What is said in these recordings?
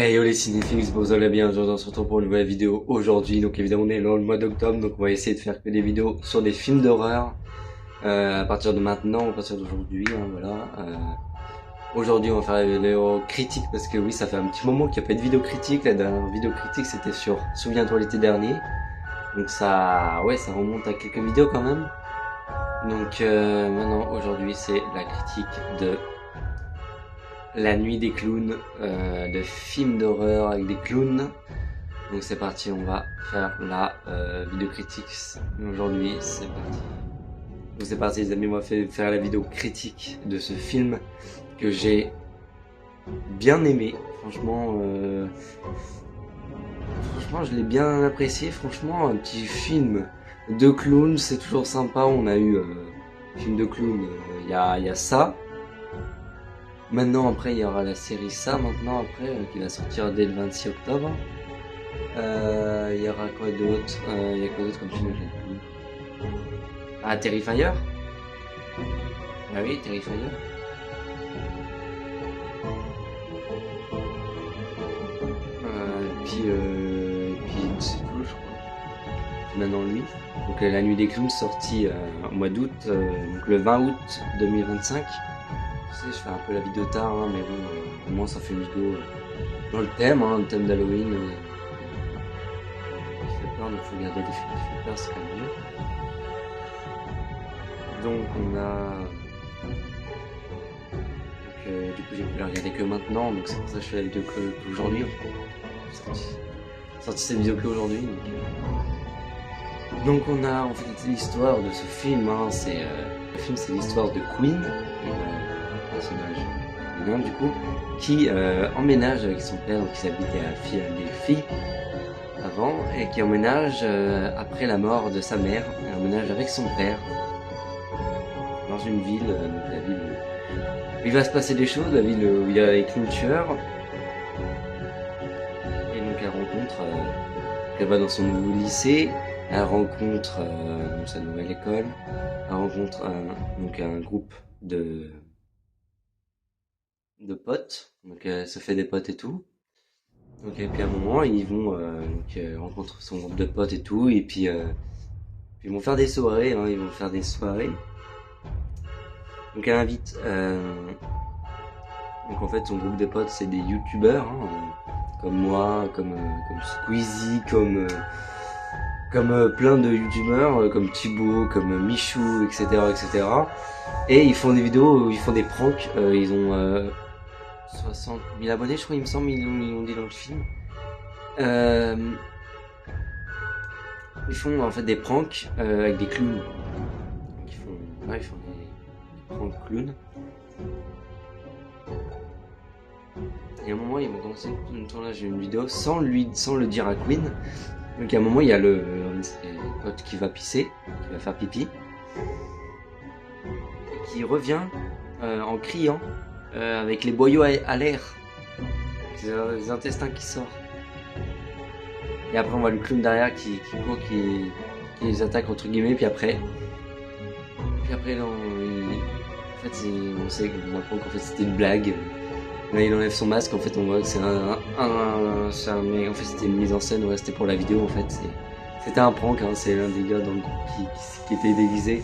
Hey yo les cinéphiles, vous allez bien, aujourd'hui on se retrouve pour une nouvelle vidéo aujourd'hui. Donc évidemment on est dans le mois d'octobre, donc on va essayer de faire que des vidéos sur des films d'horreur à partir de maintenant, à partir d'aujourd'hui, hein, voilà. Aujourd'hui on va faire une vidéo critique parce que oui, ça fait un petit moment qu'il n'y a pas de vidéo critique. La dernière vidéo critique c'était sur Souviens-toi l'été dernier, donc ça, ouais, ça remonte à quelques vidéos quand même. Donc maintenant aujourd'hui c'est la critique de La Nuit des Clowns, de films d'horreur avec des clowns. Donc c'est parti, on va faire la vidéo critique aujourd'hui, c'est parti. Donc c'est parti les amis, on va faire la vidéo critique de ce film que j'ai bien aimé. Franchement je l'ai bien apprécié, franchement un petit film de clown, c'est toujours sympa. On a eu film de clown, il y a ça. Maintenant après il y aura la série Ça maintenant après qui va sortir dès le 26 octobre. Il y aura quoi d'autre? Il y a quoi d'autre comme film? Ah, Terrifier? Ah oui, Terrifier. Puis c'est tout, je crois. Puis maintenant lui. Donc La Nuit des Clowns sortie au mois d'août, donc le 20 août 2025. Tu sais, je fais un peu la vidéo tard, hein, mais bon, au moins ça fait une vidéo dans le thème, hein, le thème d'Halloween. Qui fait peur, donc faut regarder des films qui font peur, c'est quand même mieux. Donc on a... du coup j'ai pu la regarder que maintenant, donc c'est pour ça que je fais la vidéo qu'aujourd'hui. Sorti cette vidéo qu'aujourd'hui. Donc on a en fait l'histoire de ce film, hein, le film c'est l'histoire de Queen, un personnage féminin du coup, qui emménage avec son père, donc ils habitaient à Philadelphie avant, et qui emménage après la mort de sa mère, et emménage avec son père dans une ville, donc la ville où il va se passer des choses, la ville où il y a les clowns tueurs. Et donc elle rencontre, elle va dans son nouveau lycée, elle rencontre sa nouvelle école, elle rencontre donc un groupe de potes, donc elle se fait des potes et tout. Donc et puis à un moment ils vont rencontrer son groupe de potes et tout, et puis ils vont faire des soirées, hein, ils vont faire des soirées. Donc elle invite donc en fait son groupe de potes c'est des youtubeurs, hein, comme moi, comme Squeezie, comme plein de youtubeurs, comme Thibaut, comme Michou, etc., etc. Et ils font des vidéos, ils font des pranks, ils ont 60 000 abonnés, je crois, il me semble, ils l'ont dit dans le film. Ils font en fait des pranks avec des clowns. Donc ils font des pranks clowns. Et à un moment, ils vont commencer le tournage d'une vidéo sans le dire à Queen. Donc à un moment, il y a le pote qui va pisser, qui va faire pipi, et qui revient en criant avec les boyaux à l'air, les intestins qui sortent. Et après, on voit le clown derrière qui court, qui les attaque entre guillemets, puis après, non, en fait, on sait qu'on apprend qu'en fait c'était une blague. Là, il enlève son masque, en fait, on voit que c'est mais en fait, c'était une mise en scène, ouais, c'était pour la vidéo, en fait. C'était un prank, hein, c'est l'un des gars dans le groupe qui était déguisé.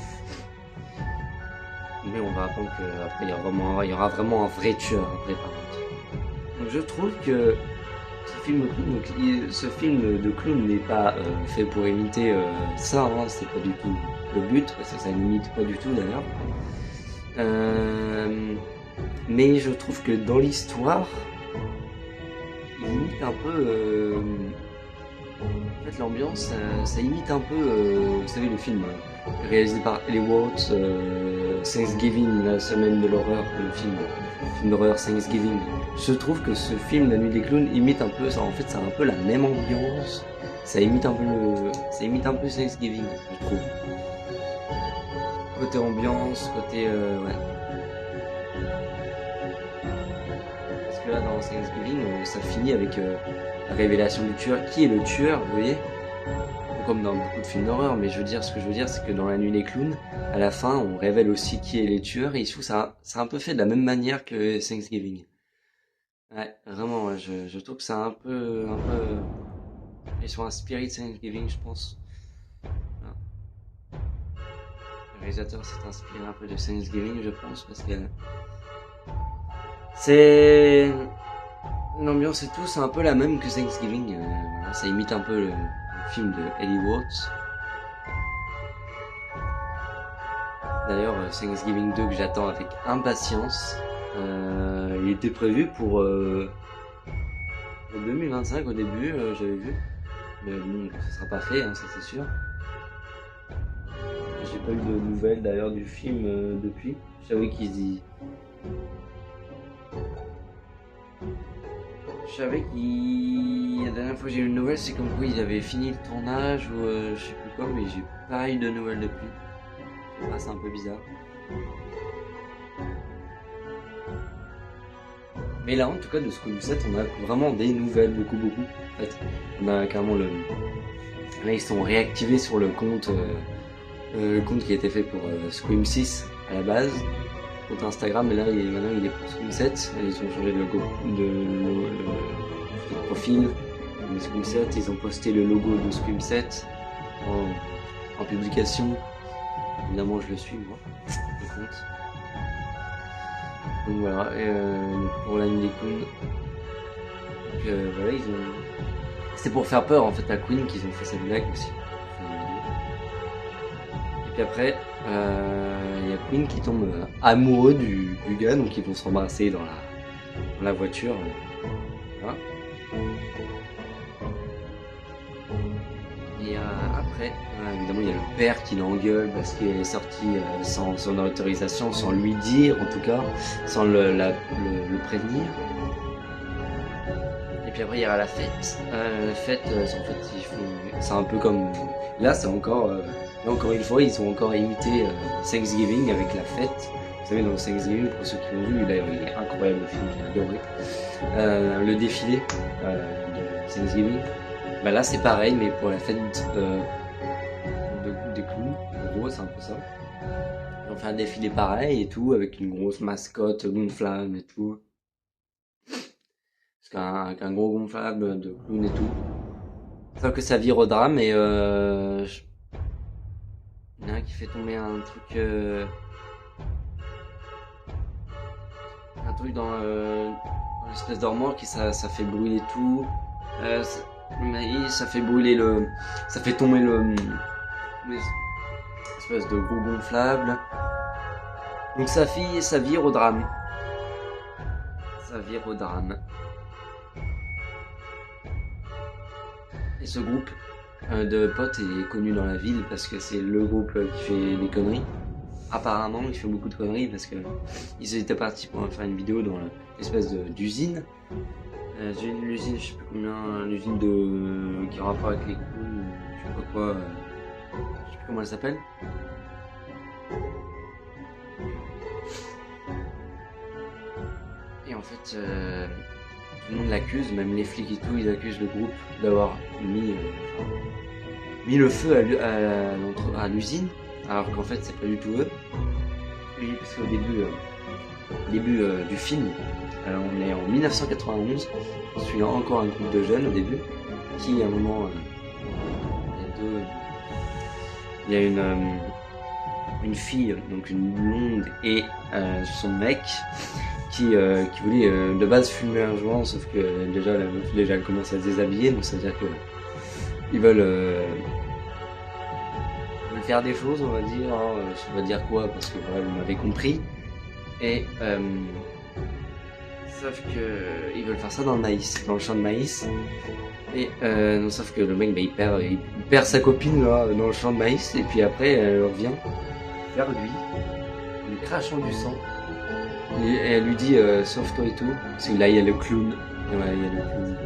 Mais on va apprendre qu'après, il y aura vraiment un vrai tueur, après, par contre. Donc, je trouve que ce film de clown n'est pas fait pour imiter ça, hein, c'est pas du tout le but, parce que ça n'imite pas du tout, d'ailleurs. Mais je trouve que dans l'histoire, il imite un peu... en fait, l'ambiance, ça imite un peu, vous savez, le film réalisé par Eli Ward, Thanksgiving, la semaine de l'horreur, le film d'horreur Thanksgiving. Je trouve que ce film, La Nuit des Clowns, imite un peu ça. En fait, ça a un peu la même ambiance. Ça imite un peu Thanksgiving, je trouve. Côté ambiance, côté... ouais. Parce que là, dans Thanksgiving, ça finit avec la révélation du tueur. Qui est le tueur, vous voyez? Comme dans beaucoup de films d'horreur, mais ce que je veux dire, c'est que dans La Nuit des Clowns, à la fin, on révèle aussi qui est les tueurs, et je trouve ça, c'est un peu fait de la même manière que Thanksgiving. Ouais, vraiment, ouais, je trouve que c'est ils sont inspirés de Thanksgiving, je pense. Voilà. Le réalisateur s'est inspiré un peu de Thanksgiving, je pense, parce que c'est l'ambiance et tout, c'est un peu la même que Thanksgiving. Voilà, ça imite un peu le film de Ellie Watts. D'ailleurs, Thanksgiving 2 que j'attends avec impatience. Il était prévu pour 2025 au début, j'avais vu. Mais bon, ça sera pas fait, hein, ça c'est sûr. J'ai pas eu de nouvelles d'ailleurs du film depuis. Je savais la dernière fois que j'ai eu une nouvelle, c'est comme quoi ils avaient fini le tournage ou je sais plus quoi, mais j'ai pas eu de nouvelles depuis. Je sais pas, c'est un peu bizarre. Mais là, en tout cas, de Scream 7, on a vraiment des nouvelles, beaucoup, beaucoup. En fait, on a carrément le. Là, ils sont réactivés sur le compte qui a été fait pour Scream 6 à la base, compte Instagram, mais là, maintenant, il est pour Scream 7. Ils ont changé de logo, de profil. De Scream 7, ils ont posté le logo de Scream 7 en publication. Évidemment, je le suis, moi, le compte. Donc voilà, pour la Queen. Donc voilà, ils ont. C'était pour faire peur en fait à Queen qu'ils ont fait cette blague aussi. Et puis après, il y a Queen qui tombe amoureux du gars, donc ils vont s'embrasser dans la voiture. Voilà. Et après, évidemment, il y a le père qui l'engueule parce qu'il est sorti sans son autorisation, sans lui dire en tout cas, sans le prévenir. Et puis après, il y aura la fête. La fête, en fait, c'est un peu comme. Là, c'est encore. Là, encore une fois, ils ont encore imité Thanksgiving avec la fête. Vous savez, dans Thanksgiving, pour ceux qui l'ont vu, d'ailleurs, il est incroyable le film, j'ai adoré. Le défilé de Thanksgiving. Bah là, c'est pareil, mais pour la fête des clowns. En gros, c'est un peu ça. Ils ont fait un défilé pareil et tout, avec une grosse mascotte, gonflable et tout. Qu'un gros gonflable de clown et tout. Sauf que ça vire au drame et il y en a un qui fait tomber un truc dans l'espèce d'armoire qui ça fait brûler tout. Ça fait brûler ça fait tomber l'espèce de gros gonflable. Donc ça vire au drame. Ça vire au drame. Et ce groupe de potes est connu dans la ville parce que c'est le groupe qui fait des conneries. Apparemment, ils font beaucoup de conneries parce que ils étaient partis pour faire une vidéo dans l'espèce d'usine. L'usine, je sais plus combien, l'usine qui a rapport avec les clowns, je sais pas quoi, je sais plus comment elle s'appelle. Et en fait, tout le monde l'accuse, même les flics et tout, ils accusent le groupe d'avoir mis le feu à l'usine, alors qu'en fait c'est pas du tout eux. Oui, parce qu'au début du film, alors on est en 1991, on suit encore un groupe de jeunes au début, qui à un moment, il y a une fille, donc une blonde et son mec, qui voulait de base fumer un joint, sauf que déjà la meuf elle commence à se déshabiller, donc ça veut dire que ils veulent faire des choses, on va dire, hein, on va dire quoi, parce que voilà, vous m'avez compris. Et sauf que ils veulent faire ça dans le maïs, dans le champ de maïs. Et non, sauf que le mec, bah, il perd sa copine là dans le champ de maïs, et puis après elle revient vers lui, lui crachant du sang. Et elle lui dit sauve-toi et tout. Parce que là il y a le clown. Et voilà, il y a le clown.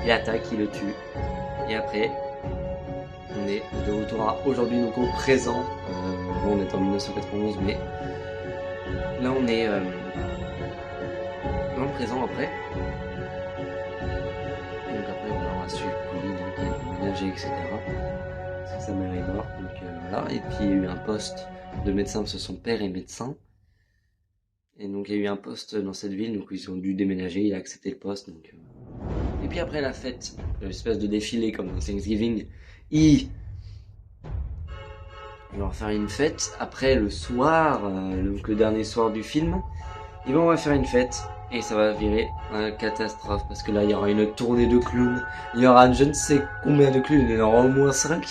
Il attaque, il le tue. Et après, on est de retour à aujourd'hui, donc au présent. Bon, on est en 1991, mais là on est dans le présent après. Et donc après on aura suivi Pauline qui est déménagée, etc. Parce que sa mère est morte, donc voilà. Et puis il y a eu un poste de médecin parce que son père est médecin. Et donc il y a eu un poste dans cette ville, donc ils ont dû déménager, il a accepté le poste. Et puis après la fête, l'espèce de défilé comme dans Thanksgiving, ils vont faire une fête. Après le soir, donc le dernier soir du film, ils vont faire une fête. Et ça va virer à catastrophe, parce que là il y aura une tournée de clowns, il y aura je ne sais combien de clowns, il y en aura au moins 5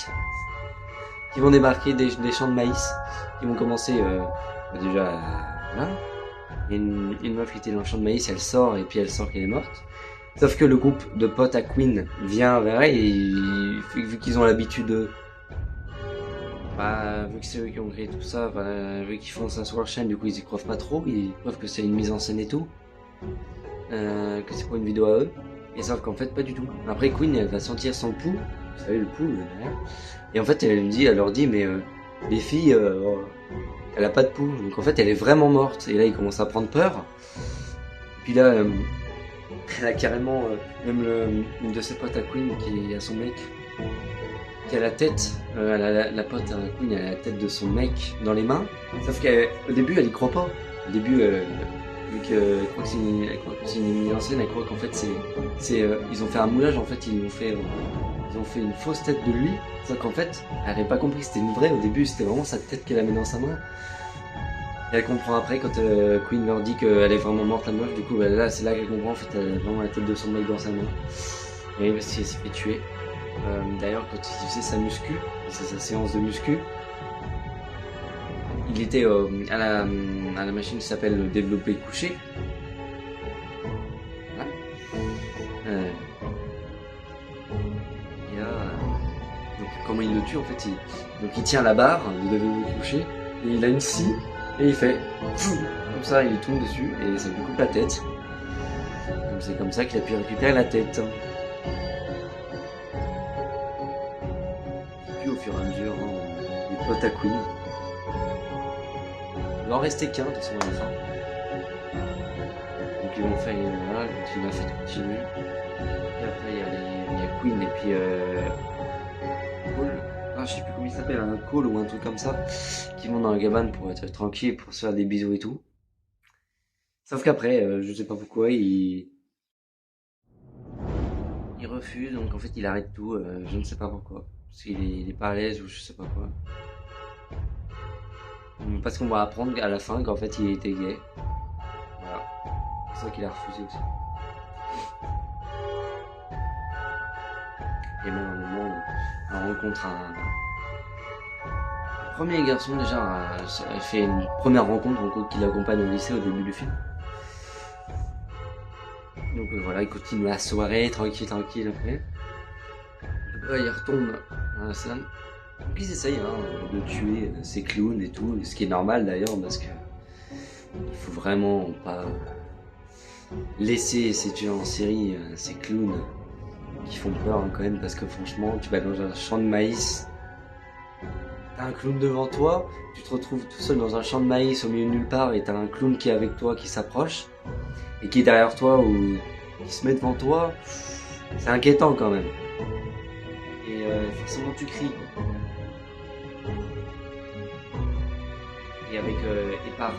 qui vont débarquer des champs de maïs, qui vont commencer déjà là. Il y a une meuf qui était dans le champ de maïs, elle sort et puis elle sort qu'elle est morte. Sauf que le groupe de potes à Queen vient vers elle et vu qu'ils ont l'habitude de... Bah, vu que c'est eux qui ont créé tout ça, vu qu'ils font ça sur leur chaîne, du coup ils y croient pas trop, ils croient que c'est une mise en scène et tout. Que c'est pour une vidéo à eux. Et sauf qu'en fait pas du tout. Après Queen elle va sentir son pouls, vous savez le pouls derrière. Et en fait elle leur dit mais les filles, elle a pas de pouls. Donc en fait elle est vraiment morte. Et là il commence à prendre peur. Puis là elle a carrément même une de ses potes à Queen qui a son mec qui a la tête, la pote à Queen elle a la tête de son mec dans les mains. Sauf qu'au début elle y croit pas. Au début vu qu'elle croit que c'est une mise en scène, elle croit qu'en fait ils ont fait un moulage, en fait ils ont fait une fausse tête de lui, sauf qu'en fait elle avait pas compris que c'était une vraie. Au début c'était vraiment sa tête qu'elle a mis dans sa main. Et elle comprend après quand Queen leur dit qu'elle est vraiment morte la meuf, du coup là c'est là qu'elle comprend en fait elle a vraiment la tête de son mec dans sa main. Et parce qu'elle s'est fait tuer. D'ailleurs quand il faisait sa muscu, c'est sa séance de muscu, il était à la machine qui s'appelle le développé couché. Voilà. Et là, donc comment il le tue en fait, donc il tient la barre de développé couché et il a une scie et il fait comme ça, il tombe dessus et ça lui coupe la tête. Donc c'est comme ça qu'il a pu récupérer la tête. Et puis au fur et à mesure, les potes à Queen. Il va en rester qu'un de toute façon à la fin. Donc ils vont faire voilà, la fête continue. Et après il y a Queen et puis Cole. Ah, je sais plus comment il s'appelle, un Cole ou un truc comme ça, qui vont dans la cabane pour être tranquille, pour se faire des bisous et tout. Sauf qu'après, je sais pas pourquoi, il refuse, donc en fait il arrête tout, je ne sais pas pourquoi. Parce qu'il est pas à l'aise ou je sais pas quoi. Parce qu'on va apprendre à la fin qu'en fait il était gay. Voilà. C'est ça qu'il a refusé aussi. Et même à un moment, on rencontre un premier garçon déjà, fait une première rencontre qui l'accompagne au lycée au début du film. Donc voilà, il continue la soirée, tranquille après. Après il retourne à la salle. Donc ils essayent de tuer ces clowns et tout, ce qui est normal d'ailleurs parce que il faut vraiment pas laisser ces tueurs en série, ces clowns qui font peur quand même, parce que franchement tu vas dans un champ de maïs, t'as un clown devant toi, tu te retrouves tout seul dans un champ de maïs au milieu de nulle part et t'as un clown qui est avec toi, qui s'approche et qui est derrière toi ou qui se met devant toi, c'est inquiétant quand même. Et forcément tu cries. Et avec par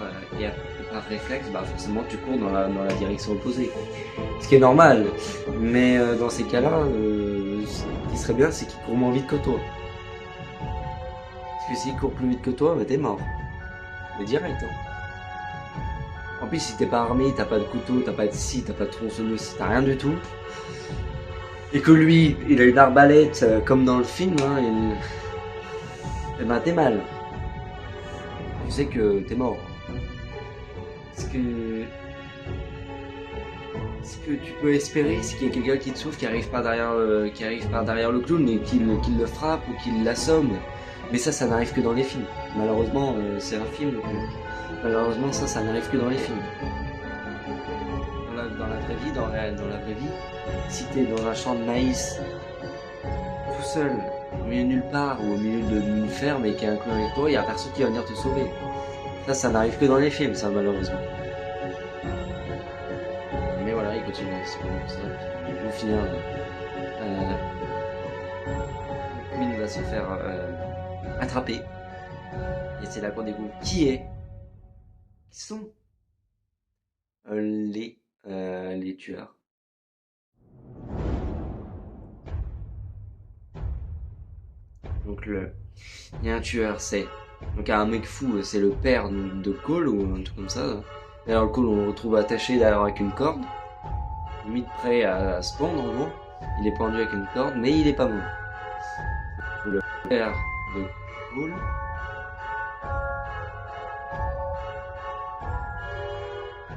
réflexe, bah forcément tu cours dans la direction opposée. Ce qui est normal, mais dans ces cas-là, ce qui serait bien, c'est qu'il court moins vite que toi. Parce que s'il court plus vite que toi, bah t'es mort. Mais direct. En plus, si t'es pas armé, t'as pas de couteau, t'as pas de scie, t'as pas de tronçonneuse, t'as rien du tout. Et que lui, il a une arbalète comme dans le film, et ben t'es mal. Tu sais que t'es mort. Ce que tu peux espérer, c'est qu'il y a quelqu'un qui te sauve, qui arrive par derrière le clown et qu'il le frappe ou qu'il l'assomme. Mais ça n'arrive que dans les films. Malheureusement, c'est un film, donc malheureusement ça n'arrive que dans les films. Dans la vraie vie, dans la vraie vie, si t'es dans un champ de maïs, tout seul, au milieu de nulle part ou au milieu d'une ferme et qu'il y a un clown avec toi, il y a personne qui va venir te sauver. Ça n'arrive que dans les films, ça, malheureusement. Mais voilà, il continue à se comme ça, puis au final, Queen va se faire attraper. Et c'est là qu'on découvre qui sont les tueurs. Donc il y a un tueur, donc un mec fou, c'est le père de Cole ou un truc comme ça. D'ailleurs Cole on le retrouve attaché derrière avec une corde, limite prêt à se pendre en gros. Il est pendu avec une corde, mais il est pas mort. Le père de Cole.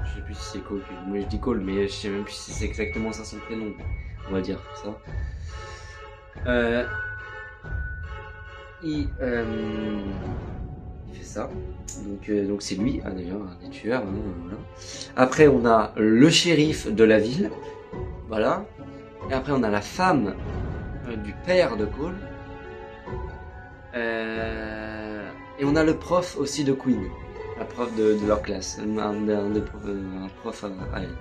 Je sais plus si c'est Cole, moi je dis Cole, mais je sais même plus si c'est exactement ça son prénom. On va dire ça. Il fait ça. Donc c'est lui, d'ailleurs, un des tueurs. Voilà. Après, on a le shérif de la ville. Voilà. Et après, on a la femme du père de Cole. Et on a le prof aussi de Queen. La prof de leur classe. Un prof à elle.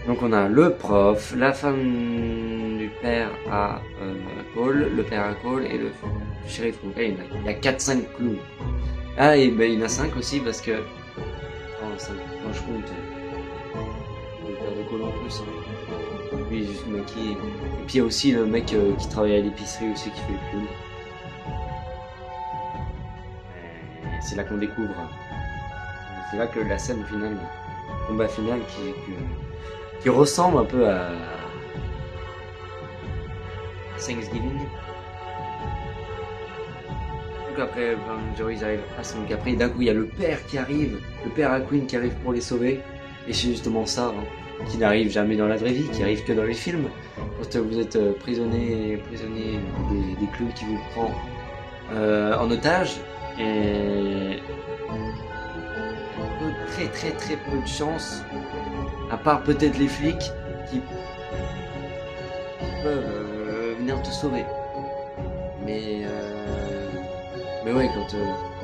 Donc on a le prof, la femme du père à Cole, le père à Cole et le shérif. Donc là, il y a 4-5 clowns. Ah, et ben il y en a 5 aussi parce que... Oh, 5, quand je compte... Le père de Cole en plus. Hein. Lui, juste maquillé. Et puis il y a aussi le mec qui travaille à l'épicerie aussi qui fait le clown. C'est là qu'on découvre. C'est là que la scène finale, le combat final qui ressemble un peu à Thanksgiving. Donc après, ils arrivent à son... Donc après, d'un coup, il y a le père qui arrive, le père à Queen qui arrive pour les sauver. Et c'est justement ça, hein, qui n'arrive jamais dans la vraie vie, qui arrive que dans les films. Quand vous êtes prisonnier des clowns qui vous prend en otage. Et très peu de chance, à part peut-être les flics qui peuvent venir te sauver. Mais ouais, quand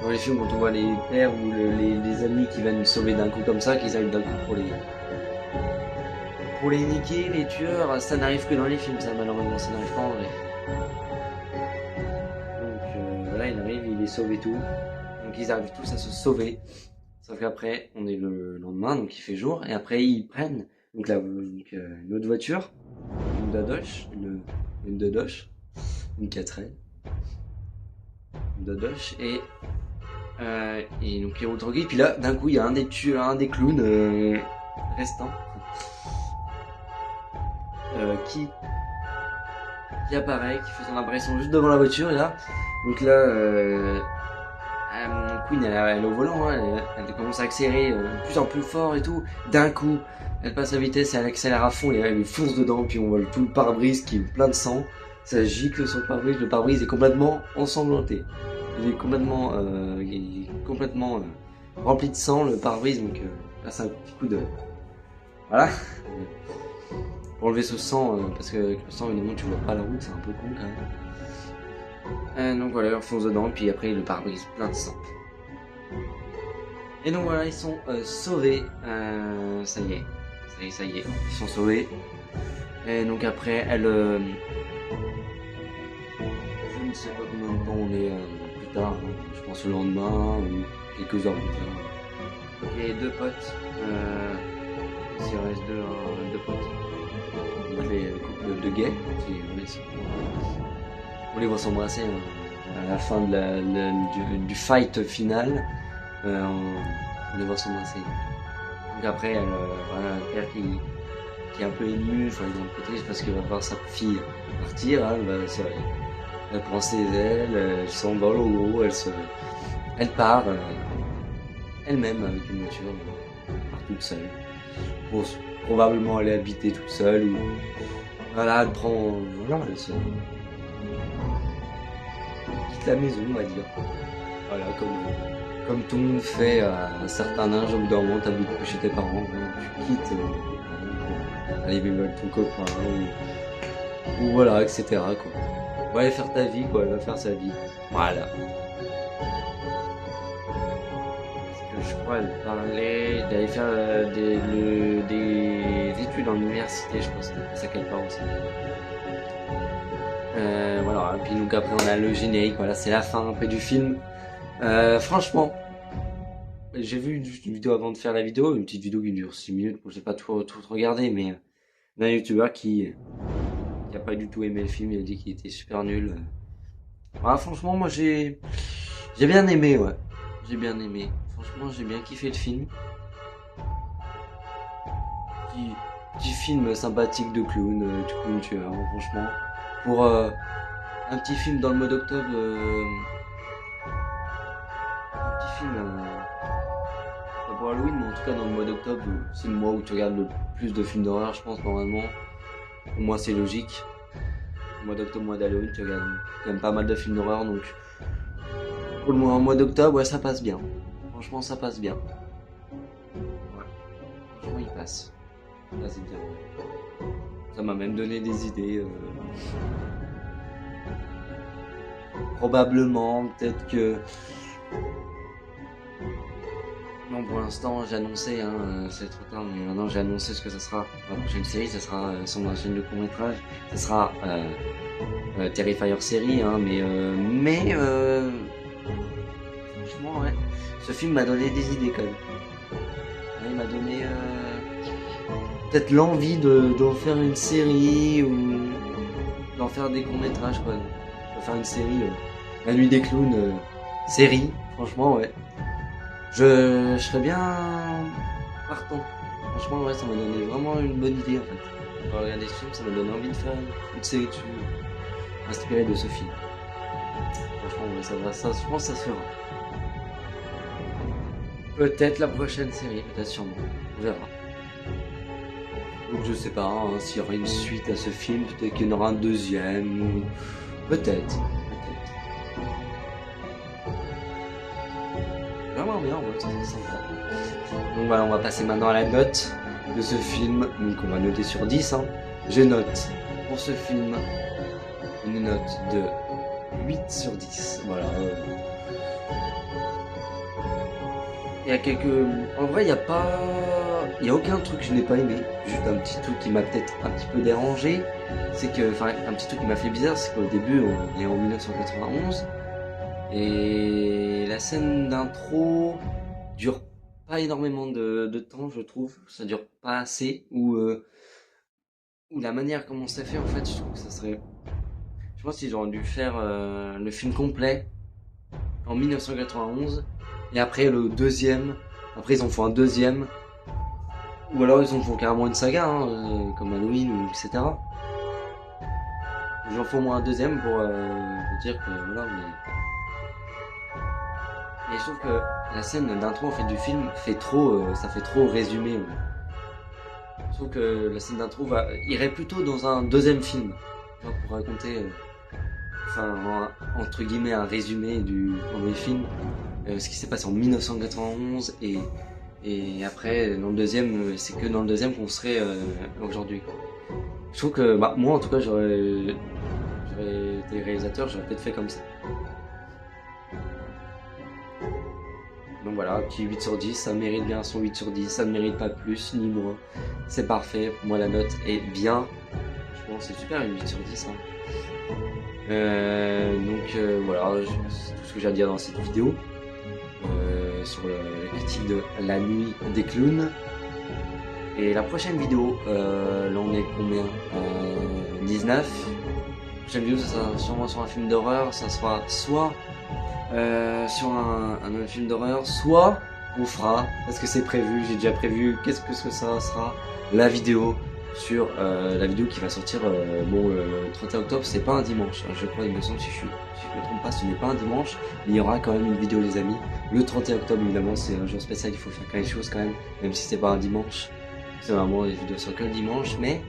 dans les films, quand on voit les pères ou les amis qui viennent sauver d'un coup comme ça, qu'ils arrivent d'un coup pour les niquer, les tueurs, ça n'arrive que dans les films, ça malheureusement, ça n'arrive pas en vrai. Donc là, il arrive, il les sauve et tout. Donc ils arrivent tous à se sauver. Sauf qu'après, on est le lendemain, donc il fait jour, et après ils prennent donc une autre voiture, une Dadoche, une Dadoche, une 4L, une Dadoche, et donc ils roulent tranquille. Puis là, d'un coup, il y a un des clowns restants qui apparaît, qui fait son apparition juste devant la voiture, et là, donc là. Queen elle est au volant, hein, elle commence à accélérer de plus en plus fort et tout. D'un coup, elle passe la vitesse et elle accélère à fond et elle lui fonce dedans. Puis on voit tout le pare-brise qui est plein de sang. Ça gicle sur le pare-brise. Le pare-brise est complètement ensanglanté. Il est complètement rempli de sang, le pare-brise. Donc là, c'est un petit coup de... Voilà. Pour enlever ce sang, parce que avec le sang, évidemment, tu vois pas la route, c'est un peu con quand même. Donc voilà, ils foncent dedans, puis après le pare-brise plein de sang. Et donc voilà, ils sont sauvés. Ça y est, ils sont sauvés. Et donc après, elle... je ne sais pas combien de temps on est plus tard, hein. Je pense le lendemain ou quelques heures plus tard. Donc il y a deux potes. S'il reste deux potes. Donc les couples de gays. On les voit s'embrasser hein, à la fin du fight final. On les voit s'embrasser. Donc après, voilà, le père qui est un peu ému, enfin il est un peu triste parce qu'il va voir sa fille partir. Hein, elle prend ses ailes, elle s'envole au gros, elle part elle-même avec une voiture, part toute seule. Pour probablement aller habiter toute seule ou voilà, elle prend, voilà, elle quitte la maison, on va dire. Voilà, comme tout le monde fait à un certain âge, au bout d'un moment, t'habites plus chez tes parents, tu quittes pour aller vivre avec ton copain, ou voilà, etc. Quoi. Va aller faire ta vie, quoi, elle va faire sa vie. Voilà. Parce que je crois elle parlait d'aller faire des études en université, je crois, c'est ça qu'elle parle aussi. Voilà, et puis donc après on a le générique, voilà, c'est la fin un peu du film. Franchement, j'ai vu une vidéo avant de faire la vidéo, une petite vidéo qui dure 6 minutes, bon, j'ai pas tout regardé, mais d'un youtubeur qui a pas du tout aimé le film, il a dit qu'il était super nul. Ah, franchement, moi j'ai bien aimé, ouais. J'ai bien aimé. Franchement, j'ai bien kiffé le film. Petit film sympathique de clown, du clown tueur, hein, franchement. Pour un petit film dans le mode octobre, un petit film pas pour Halloween, mais en tout cas dans le mois d'octobre, c'est le mois où tu regardes le plus de films d'horreur, je pense, normalement. Pour moi, c'est logique. Le mois d'octobre, mois d'Halloween, tu regardes quand même pas mal de films d'horreur, donc pour le mois d'octobre, ouais, ça passe bien. Franchement, ça passe bien. Ouais. Franchement, il passe. Là, c'est bien. Ça m'a même donné des idées. Probablement, peut-être que... Non, pour l'instant, j'ai annoncé, hein, c'est trop tard, mais maintenant j'ai annoncé ce que ça sera. La prochaine série, ça sera sur ma chaîne de court-métrage. Ça sera Terrifier série, hein, mais franchement, ouais, ce film m'a donné des idées quand même. Ouais, il m'a donné peut-être l'envie d'en faire une série ou d'en faire des courts-métrages, quoi. De faire une série, La Nuit des Clowns, série, franchement, ouais. Je serais bien partant. Franchement, ouais, ça m'a donné vraiment une bonne idée en fait. Quand regarder ce film, ça m'a donné envie de faire une série dessus, inspirée de ce film. Franchement, ouais, je pense que ça se fera. Peut-être la prochaine série, peut-être sûrement. On verra. Donc je sais pas, hein, s'il y aura une suite à ce film, peut-être qu'il y en aura un deuxième, ou... Peut-être. Vraiment bien, ouais, c'est sympa. Donc voilà, on va passer maintenant à la note de ce film. Donc on va noter sur 10. Hein. Je note pour ce film une note de 8 sur 10. Voilà. Il y a quelques... En vrai, il n'y a pas... Il n'y a aucun truc que je n'ai pas aimé. Juste un petit truc qui m'a peut-être un petit peu dérangé. C'est que... Enfin, un petit truc qui m'a fait bizarre, c'est qu'au début, on est en 1991. Et la scène d'intro dure pas énormément de temps, je trouve. Ça dure pas assez. Ou la manière comment c'est fait, en fait, je trouve que ça serait... Je pense qu'ils auraient dû faire le film complet en 1991. Et après le deuxième. Après ils en font un deuxième. Ou alors ils en font carrément une saga, hein, comme Halloween, ou etc. Ils en font au moins un deuxième pour dire que voilà, mais... Et je trouve que la scène d'intro en fait du film fait trop, ça fait trop résumé. Je trouve que la scène d'intro irait plutôt dans un deuxième film, genre pour raconter, enfin entre guillemets un résumé du premier film, ce qui s'est passé en 1991 et après dans le deuxième, c'est que dans le deuxième qu'on serait aujourd'hui. Je trouve que bah, moi en tout cas j'aurais été réalisateur, j'aurais peut-être fait comme ça. Donc voilà, petit 8 sur 10, ça mérite bien son 8 sur 10, ça ne mérite pas plus ni moins. C'est parfait, pour moi la note est bien. Je pense que c'est super, une 8 sur 10. Hein. Voilà, c'est tout ce que j'ai à dire dans cette vidéo. Sur la critique de La Nuit des Clowns. Et la prochaine vidéo, là on est combien 19. La prochaine vidéo, ça sera sûrement sur un film d'horreur, ça sera soit... sur un autre film d'horreur, soit on fera, parce que c'est prévu, j'ai déjà prévu, qu'est-ce que ça sera, la vidéo sur la vidéo qui va sortir, le 31 octobre, c'est pas un dimanche, hein, je crois, il me semble, si je me trompe pas, ce n'est pas un dimanche, mais il y aura quand même une vidéo les amis, le 31 octobre évidemment, c'est un jour spécial, il faut faire quelque chose quand même si c'est pas un dimanche, c'est vraiment les vidéos sont que le dimanche, mais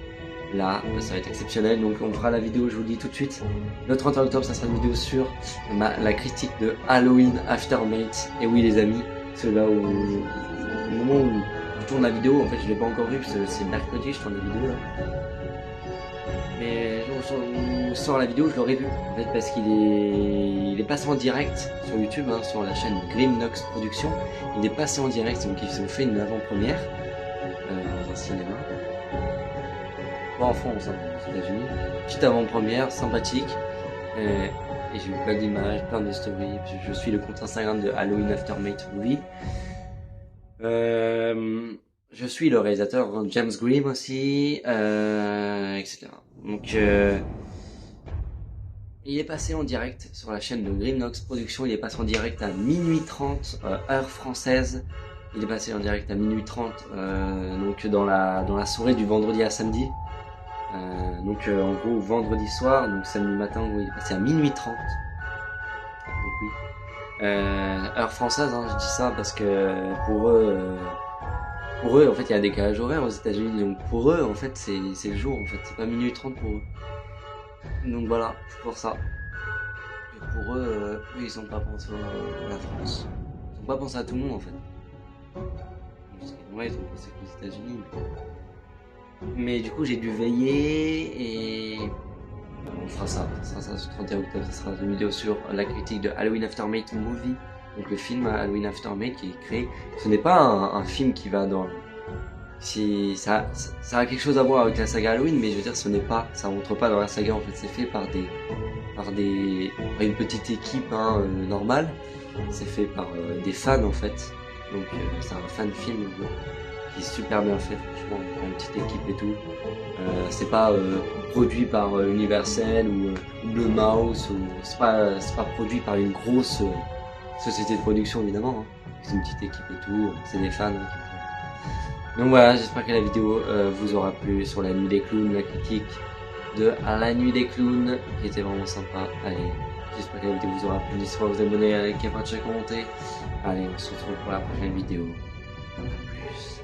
là, ça va être exceptionnel, donc on fera la vidéo, je vous le dis tout de suite. Le 31 octobre, ça sera une vidéo sur la critique de Halloween Aftermath. Et oui les amis, c'est là où, au moment où je tourne la vidéo, en fait je l'ai pas encore vu, parce que c'est mercredi, je tourne la vidéo là. Mais où sort la vidéo, je l'aurais vu, en fait, parce qu'il est passé en direct sur YouTube, hein, sur la chaîne Grimnox Productions. Il est passé en direct, donc ils ont fait une avant-première dans un cinéma. Pas en France, hein, aux États-Unis. Petite avant-première, sympathique. Et j'ai vu plein d'images, plein de stories. Je suis le compte Instagram de Halloween Aftermath Movie. Je suis le réalisateur James Green aussi, etc. Donc, il est passé en direct sur la chaîne de Grimnox Productions. Il est passé en direct à minuit 30, heure française. Il est passé en direct à minuit 30, donc dans la soirée du vendredi à samedi. En gros, vendredi soir, donc samedi matin, il est passé à minuit 30. Donc oui. Heure française, hein, je dis ça parce que pour eux, en fait, il y a un décalage horaire aux États-Unis. Donc pour eux, en fait, c'est le jour, en fait. C'est pas minuit 30 pour eux. Donc voilà, c'est pour ça. Et pour eux, ils ont pas pensé à la France. Ils ont pas pensé à tout le monde, en fait. Ouais, ils ont pensé qu'aux États-Unis. Mais du coup, j'ai dû veiller et on fera ça. Ça sera ce 31 octobre. Ça sera une vidéo sur la critique de Halloween Aftermath Movie. Donc le film Halloween Aftermath qui est créé. Ce n'est pas un film qui va dans... Si ça a quelque chose à voir avec la saga Halloween, mais je veux dire, ça rentre pas dans la saga. En fait, c'est fait par une petite équipe normale. C'est fait par des fans en fait. Donc c'est un fan film qui est super bien fait, franchement, une petite équipe et tout. C'est pas produit par Universal ou Blue Mouse, c'est pas produit par une grosse société de production évidemment. Hein. C'est une petite équipe et tout, c'est des fans qui font. Donc voilà, j'espère que la vidéo vous aura plu sur la nuit des clowns, la critique de la nuit des clowns qui était vraiment sympa. Allez, j'espère que la vidéo vous aura plu. N'hésitez pas à vous abonner, à liker, à partager, commenter. Allez, on se retrouve pour la prochaine vidéo. A plus.